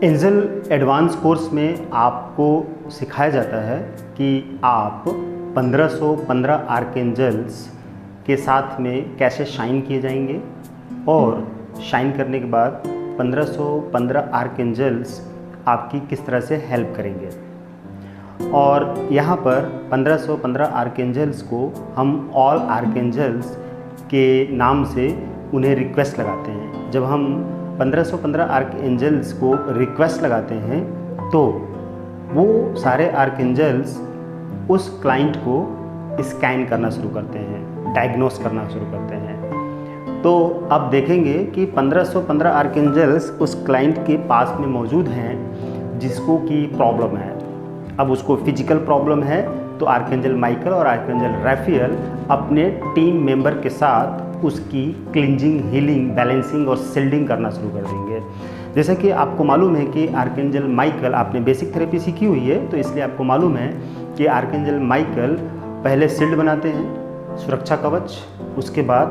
Angel advance course में आपको सिखाया जाता है कि आप 1515 आर्कएंजल्स के साथ में कैसे शाइन किए जाएंगे और शाइन करने के बाद 1515 आर्कएंजल्स आपकी किस तरह से हेल्प करेंगे। और यहाँ पर 1515 आर्कएंजल्स को हम ऑल आर्कएंजल्स के नाम से उन्हें रिक्वेस्ट लगाते हैं। जब हम 1515 आर्कएंजल्स को रिक्वेस्ट लगाते हैं तो वो सारे आर्कएंजल्स उस क्लाइंट को स्कैन करना शुरू करते हैं, डायग्नोस करना शुरू करते हैं। तो अब देखेंगे कि 1515 आर्कएंजल्स उस क्लाइंट के पास में मौजूद हैं जिसको की प्रॉब्लम है। अब उसको फिजिकल प्रॉब्लम है तो आर्कएंजल माइकल और आर्कएंजल राफेल अपने टीम मेंबर के साथ उसकी क्लिंजिंग, हीलिंग, बैलेंसिंग और सील्डिंग करना शुरू कर देंगे। जैसे कि आपको मालूम है कि आर्कएंजल माइकल, आपने बेसिक थेरेपी सीखी हुई है तो इसलिए आपको मालूम है कि आर्कएंजल माइकल पहले सील्ड बनाते हैं, सुरक्षा कवच, उसके बाद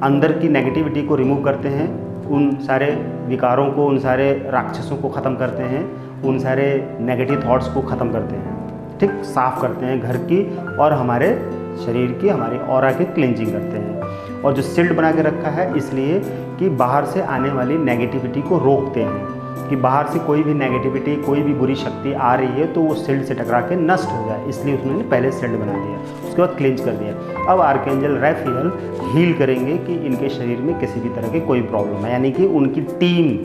अंदर की नेगेटिविटी को रिमूव करते हैं, उन सारे विकारों को, उन सारे राक्षसों को ख़त्म करते हैं, उन सारे नेगेटिव थॉट्स को ख़त्म करते हैं, ठीक, साफ़ करते हैं घर की और हमारे शरीर की, हमारी ऑरा की क्लिंजिंग करते हैं। और जो सील्ड बना के रखा है इसलिए कि बाहर से आने वाली नेगेटिविटी को रोकते हैं, कि बाहर से कोई भी नेगेटिविटी, कोई भी बुरी शक्ति आ रही है तो वो सील्ड से टकरा के नष्ट हो जाए, इसलिए उन्होंने पहले सील्ड बना दिया, उसके बाद क्लिंज कर दिया। अब आर्कएंजल राफेल हील करेंगे कि इनके शरीर में किसी भी तरह की कोई प्रॉब्लम है, यानी कि उनकी टीम,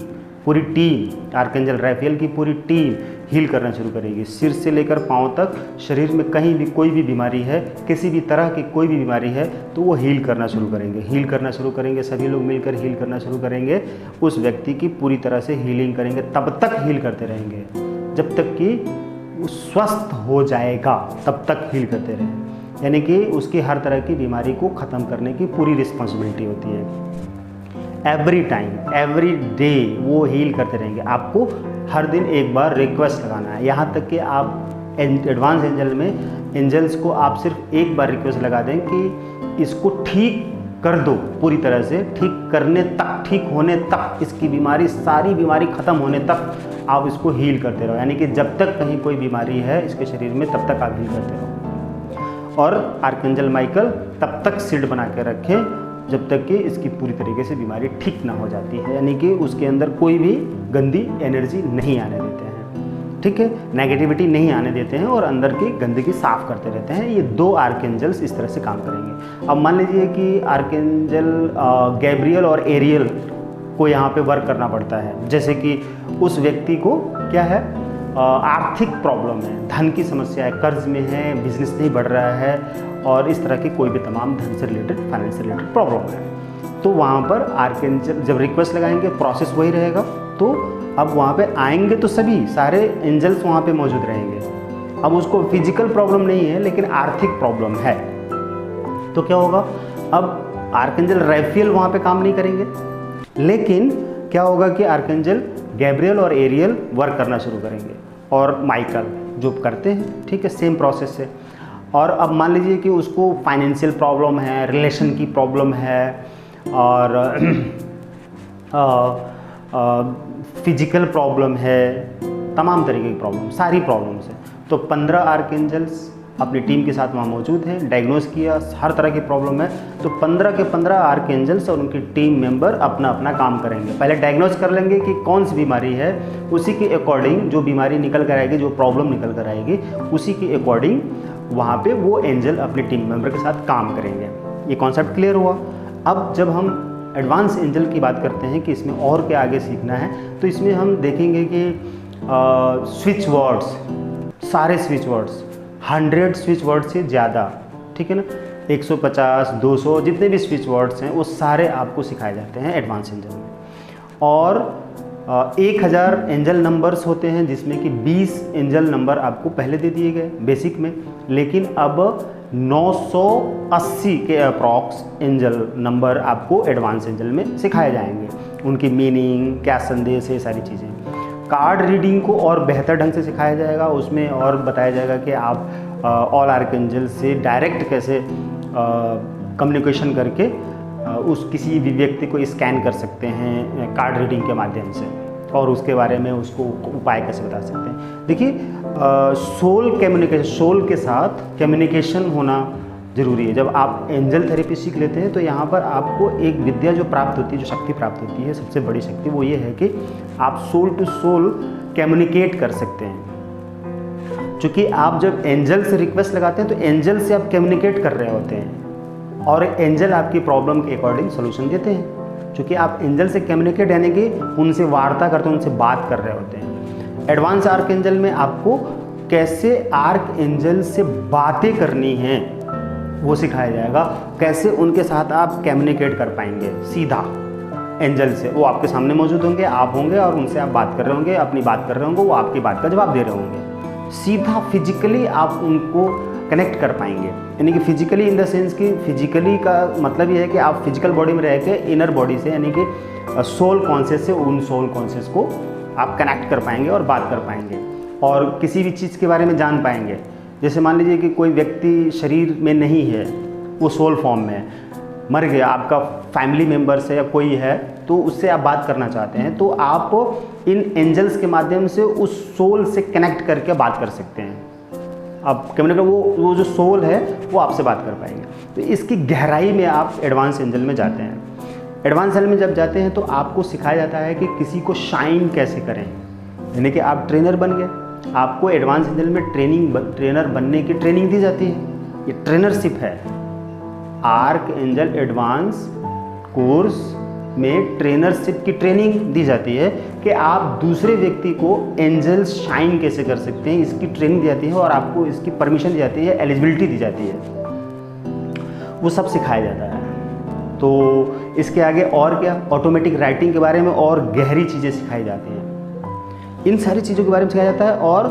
पूरी टीम, आर्कएंजल राफेल की पूरी टीम हील करना शुरू करेगी। सिर से लेकर पांव तक शरीर में कहीं भी कोई भी बीमारी है, किसी भी तरह की कोई भी बीमारी है तो वो हील करना शुरू करेंगे, हील करना शुरू करेंगे, सभी लोग मिलकर हील करना शुरू करेंगे। उस व्यक्ति की पूरी तरह से हीलिंग करेंगे, तब तक हील करते रहेंगे जब तक कि वो स्वस्थ हो जाएगा, तब तक हील करते रहें। यानी कि उसकी हर तरह की बीमारी को ख़त्म करने की पूरी रिस्पॉन्सिबिलिटी होती है। एवरी टाइम, एवरी डे वो हील करते रहेंगे। आपको हर दिन एक बार रिक्वेस्ट लगाना है, यहाँ तक कि आप एडवांस एंजल में एंजल्स को आप सिर्फ एक बार रिक्वेस्ट लगा दें कि इसको ठीक कर दो, पूरी तरह से ठीक करने तक, ठीक होने तक, इसकी बीमारी, सारी बीमारी ख़त्म होने तक आप इसको हील करते रहो। यानी कि जब तक कहीं कोई बीमारी है इसके शरीर में तब तक आप हील करते रहो। और आर्कएंजल माइकल तब तक सील्ड बना के रखें जब तक कि इसकी पूरी तरीके से बीमारी ठीक ना हो जाती है, यानी कि उसके अंदर कोई भी गंदी एनर्जी नहीं आने देते हैं, ठीक है, नेगेटिविटी नहीं आने देते हैं और अंदर की गंदगी साफ करते रहते हैं। ये दो आर्कएंजल्स इस तरह से काम करेंगे। अब मान लीजिए कि आर्कएंजल गैब्रियल और एरियल को यहाँ पे वर्क करना पड़ता है, जैसे कि उस व्यक्ति को क्या है, आर्थिक प्रॉब्लम है, धन की समस्या है, कर्ज में है, बिजनेस नहीं बढ़ रहा है और इस तरह की कोई भी तमाम धन से रिलेटेड, फाइनेंस से रिलेटेड प्रॉब्लम है, तो वहाँ पर आर्कएंजल जब रिक्वेस्ट लगाएंगे प्रोसेस वही रहेगा। तो अब वहाँ पे आएंगे तो सभी सारे एंजल्स वहाँ पे मौजूद रहेंगे। अब उसको फिजिकल प्रॉब्लम नहीं है लेकिन आर्थिक प्रॉब्लम है, तो क्या होगा, अब आर्कएंजल राफेल वहाँ पे काम नहीं करेंगे, लेकिन क्या होगा कि आर्कएंजल गैब्रियल और एरियल वर्क करना शुरू करेंगे और माइकल जो करते हैं, ठीक है, सेम प्रोसेस से। और अब मान लीजिए कि उसको फाइनेंशियल प्रॉब्लम है, रिलेशन की प्रॉब्लम है और फिजिकल प्रॉब्लम है, तमाम तरीके की प्रॉब्लम, सारी प्रॉब्लम्स है, तो 15 आर्कएंजल्स अपनी टीम के साथ वहाँ मौजूद हैं, डायग्नोस किया, हर तरह की प्रॉब्लम है, तो 15 के 15 आर्कएंजल्स और उनकी टीम मेंबर अपना अपना काम करेंगे। पहले डायग्नोस कर लेंगे कि कौन सी बीमारी है, उसी के अकॉर्डिंग जो बीमारी निकल कर आएगी, जो प्रॉब्लम निकल कर आएगी, उसी के अकॉर्डिंग वहाँ पे वो एंजल अपनी टीम मेंबर के साथ काम करेंगे। ये कॉन्सेप्ट क्लियर हुआ। अब जब हम एडवांस एंजल की बात करते हैं कि इसमें और क्या आगे सीखना है, तो इसमें हम देखेंगे कि स्विच वर्ड्स, सारे स्विच वर्ड्स 100 स्विच वर्ड से ज़्यादा, ठीक है ना, 150, 200 जितने भी स्विच वर्ड्स हैं वो सारे आपको सिखाए जाते हैं एडवांस एंजल में। और 1000 एंजल नंबर्स होते हैं जिसमें कि 20 एंजल नंबर आपको पहले दे दिए गए बेसिक में, लेकिन अब 980 के अप्रॉक्स एंजल नंबर आपको एडवांस एंजल में सिखाए जाएंगे, उनकी मीनिंग, क्या संदेश है, सारी चीज़ें। कार्ड रीडिंग को और बेहतर ढंग से सिखाया जाएगा, उसमें और बताया जाएगा कि आप ऑल आर्कएंजल से डायरेक्ट कैसे कम्युनिकेशन करके उस किसी भी व्यक्ति को स्कैन कर सकते हैं कार्ड रीडिंग के माध्यम से। और उसके बारे में उसको उपाय कैसे बता सकते हैं। देखिए, सोल कम्युनिकेशन, सोल के साथ कम्युनिकेशन होना ज़रूरी है। जब आप एंजल थेरेपी सीख लेते हैं तो यहाँ पर आपको एक विद्या जो प्राप्त होती है, जो शक्ति प्राप्त होती है, सबसे बड़ी शक्ति वो ये है कि आप सोल टू सोल कम्युनिकेट कर सकते हैं। क्योंकि आप जब एंजल से रिक्वेस्ट लगाते हैं तो एंजल से आप कम्युनिकेट कर रहे होते हैं और एंजल आपकी प्रॉब्लम के अकॉर्डिंग सोल्यूशन देते हैं। क्योंकि आप एंजल से कम्युनिकेट यानी कि उनसे वार्ता करते हैं, उनसे बात कर रहे होते हैं। एडवांस आर्क एंजल में आपको कैसे आर्क एंजल से बातें करनी हैं वो सिखाया जाएगा, कैसे उनके साथ आप कम्युनिकेट कर पाएंगे सीधा एंजल से। वो आपके सामने मौजूद होंगे, आप होंगे और उनसे आप बात कर रहे होंगे, अपनी बात कर रहे होंगे, वो आपकी बात का जवाब दे रहे होंगे। सीधा फिजिकली आप उनको कनेक्ट कर पाएंगे। यानी कि फिजिकली इन द सेंस कि फिजिकली का मतलब ये है कि आप फिजिकल बॉडी में रह के इनर बॉडी से यानी कि सोल कॉन्शियस से उन सोल कॉन्शियस को आप कनेक्ट कर पाएंगे और बात कर पाएंगे और किसी भी चीज़ के बारे में जान पाएंगे। जैसे मान लीजिए कि कोई व्यक्ति शरीर में नहीं है, वो सोल फॉर्म में है, मर गया, आपका फैमिली मेम्बर से या कोई है, तो उससे आप बात करना चाहते हैं तो आप इन एंजल्स के माध्यम से उस सोल से कनेक्ट करके बात कर सकते हैं। आप कम्युनिकेट, वो जो सोल है वो आपसे बात कर पाएंगे। तो इसकी गहराई में आप एडवांस एंजल में जाते हैं। एडवांस एंजल में जब जाते हैं तो आपको सिखाया जाता है कि किसी को शाइन कैसे करें। यानी कि आप ट्रेनर बन गए, आपको एडवांस एंजल में ट्रेनर बनने की ट्रेनिंग दी जाती है। ये ट्रेनरशिप है। आर्क एंजल एडवांस कोर्स में ट्रेनरशिप की ट्रेनिंग दी जाती है कि आप दूसरे व्यक्ति को एंजल शाइन कैसे कर सकते हैं, इसकी ट्रेनिंग दी जाती है और आपको इसकी परमिशन दी जाती है, एलिजिबिलिटी दी जाती है, वो सब सिखाया जाता है। तो इसके आगे और क्या, ऑटोमेटिक राइटिंग के बारे में और गहरी चीज़ें सिखाई जाती हैं। इन सारी चीज़ों के बारे में सिखाया जाता है और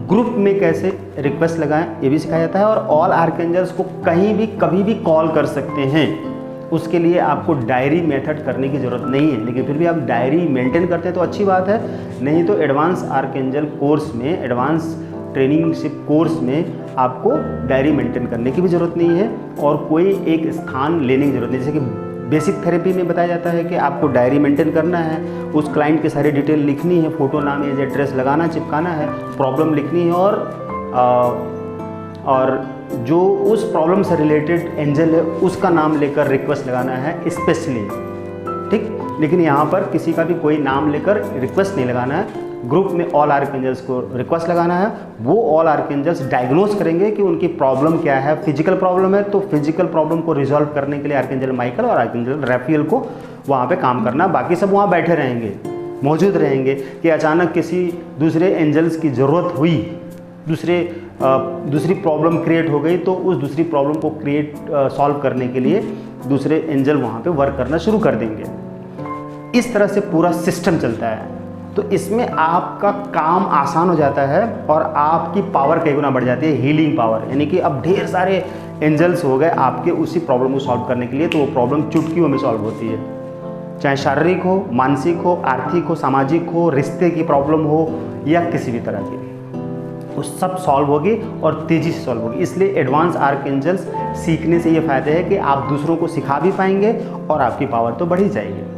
ग्रुप में कैसे रिक्वेस्ट लगाएं ये भी सिखाया जाता है। और ऑल आर्कएंजल्स को कहीं भी कभी भी कॉल कर सकते हैं। उसके लिए आपको डायरी मेथड करने की ज़रूरत नहीं है, लेकिन फिर भी आप डायरी मेंटेन करते हैं तो अच्छी बात है। नहीं तो एडवांस आर्कएंजल कोर्स में, एडवांस ट्रेनिंगशिप कोर्स में आपको डायरी मेंटेन करने की भी ज़रूरत नहीं है और कोई एक स्थान लेने की ज़रूरत नहीं। जैसे कि बेसिक थेरेपी में बताया जाता है कि आपको डायरी मेंटेन करना है, उस क्लाइंट की सारी डिटेल लिखनी है, फ़ोटो, नाम, एज, एड्रेस लगाना, चिपकाना है, प्रॉब्लम लिखनी है और जो उस प्रॉब्लम से रिलेटेड एंजल है उसका नाम लेकर रिक्वेस्ट लगाना है स्पेशली, ठीक। लेकिन यहाँ पर किसी का भी कोई नाम लेकर रिक्वेस्ट नहीं लगाना है। ग्रुप में ऑल आर्कएंजल्स को रिक्वेस्ट लगाना है। वो ऑल आर्कएंजल्स डायग्नोज करेंगे कि उनकी प्रॉब्लम क्या है। फिजिकल प्रॉब्लम है तो फिजिकल प्रॉब्लम को रिजॉल्व करने के लिए आर्कएंजल माइकल और आर्कएंजल रफाएल को वहाँ पे काम करना, बाकी सब वहाँ बैठे रहेंगे, मौजूद रहेंगे। कि अचानक किसी दूसरे एंजल्स की ज़रूरत हुई, दूसरी प्रॉब्लम क्रिएट हो गई तो उस दूसरी प्रॉब्लम को सॉल्व करने के लिए दूसरे एंजल वहाँ पे वर्क करना शुरू कर देंगे। इस तरह से पूरा सिस्टम चलता है। तो इसमें आपका काम आसान हो जाता है और आपकी पावर कई गुना बढ़ जाती है, हीलिंग पावर। यानी कि अब ढेर सारे एंजल्स हो गए आपके उसी प्रॉब्लम को सॉल्व करने के लिए, तो वो प्रॉब्लम चुटकियों में सॉल्व होती है। चाहे शारीरिक हो, मानसिक हो, आर्थिक हो, सामाजिक हो, रिश्ते की प्रॉब्लम हो या किसी भी तरह की, वो सब सॉल्व होगी और तेज़ी से सॉल्व होगी। इसलिए एडवांस आर्कएंजल्स सीखने से ये फ़ायदा है कि आप दूसरों को सिखा भी पाएंगे और आपकी पावर तो बढ़ ही जाएगी।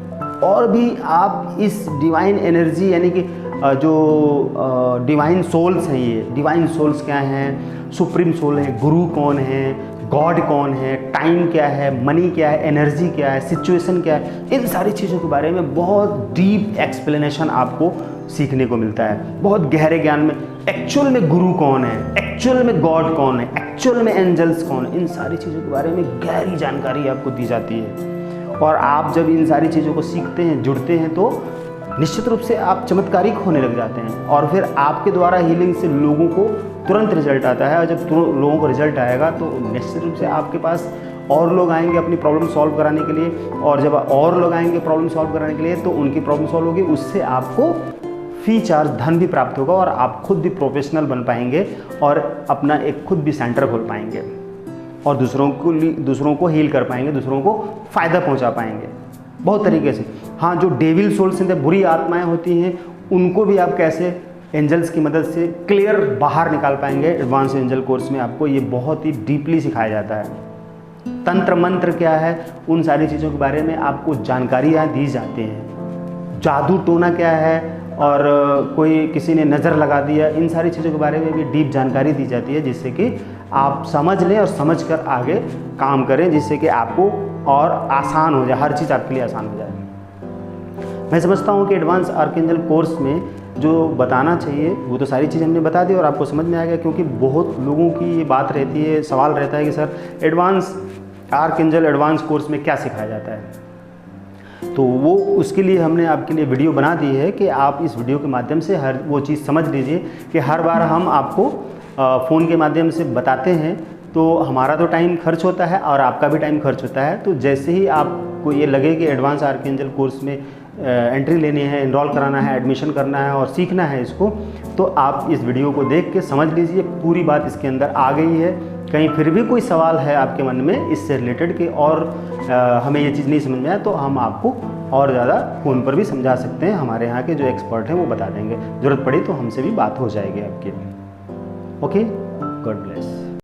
और भी आप इस डिवाइन एनर्जी यानी कि जो डिवाइन सोल्स हैं, ये डिवाइन सोल्स क्या हैं, सुप्रीम सोल है, गुरु कौन है, गॉड कौन है, टाइम क्या है, मनी क्या है, एनर्जी क्या है, सिचुएशन क्या है, इन सारी चीज़ों के बारे में बहुत डीप एक्सप्लेनेशन आपको सीखने को मिलता है। बहुत गहरे ज्ञान में एक्चुअल में गुरु कौन है, एक्चुअल में गॉड कौन है, एक्चुअल में एंजल्स कौन है, इन सारी चीज़ों के बारे में गहरी जानकारी आपको दी जाती है। और आप जब इन सारी चीज़ों को सीखते हैं, जुड़ते हैं, तो निश्चित रूप से आप चमत्कारिक होने लग जाते हैं और फिर आपके द्वारा हीलिंग से लोगों को तुरंत रिजल्ट आता है। और जब लोगों को रिजल्ट आएगा तो निश्चित रूप से आपके पास और लोग आएंगे अपनी प्रॉब्लम सॉल्व कराने के लिए, और जब और लोग आएंगे प्रॉब्लम सॉल्व कराने के लिए तो उनकी प्रॉब्लम सॉल्व होगी, उससे आपको फी चार्ज धन भी प्राप्त होगा और आप खुद भी प्रोफेशनल बन पाएंगे और अपना एक खुद भी सेंटर खोल पाएंगे और दूसरों को हील कर पाएंगे, दूसरों को फ़ायदा पहुंचा पाएंगे बहुत तरीके से। हाँ, जो डेविल सोल्स हैं, बुरी आत्माएं होती हैं, उनको भी आप कैसे एंजल्स की मदद से क्लियर बाहर निकाल पाएंगे, एडवांस एंजल कोर्स में आपको ये बहुत ही डीपली सिखाया जाता है। तंत्र मंत्र क्या है, उन सारी चीज़ों के बारे में आपको जानकारियाँ दी जाती हैं। जादू टोना क्या है और कोई किसी ने नज़र लगा दिया, इन सारी चीज़ों के बारे में भी डीप जानकारी दी जाती है, जिससे कि आप समझ लें और समझ कर आगे काम करें, जिससे कि आपको और आसान हो जाए, हर चीज़ आपके लिए आसान हो जाए। मैं समझता हूँ कि एडवांस आर्कएंजल कोर्स में जो बताना चाहिए वो तो सारी चीज़ हमने बता दी और आपको समझ में आ गया, क्योंकि बहुत लोगों की ये बात रहती है, सवाल रहता है कि sir advance archangel advance course में क्या सिखाया जाता है। तो वो उसके लिए हमने आपके लिए वीडियो बना दी है कि आप इस वीडियो के माध्यम से हर वो चीज़ समझ लीजिए कि हर बार हम आपको फ़ोन के माध्यम से बताते हैं तो हमारा तो टाइम खर्च होता है और आपका भी टाइम खर्च होता है। तो जैसे ही आपको ये लगे कि एडवांस आर्कएंजल कोर्स में एंट्री लेनी है, इनरोल कराना है, एडमिशन करना है और सीखना है इसको, तो आप इस वीडियो को देख के समझ लीजिए पूरी बात इसके अंदर आ गई है। कहीं फिर भी कोई सवाल है आपके मन में इससे रिलेटेड कि और हमें ये चीज़ नहीं समझ में आया, तो हम आपको और ज़्यादा फ़ोन पर भी समझा सकते हैं। हमारे यहाँ के जो एक्सपर्ट हैं वो बता देंगे, ज़रूरत पड़ी तो हमसे भी बात हो जाएगी आपकी। Okay, God bless.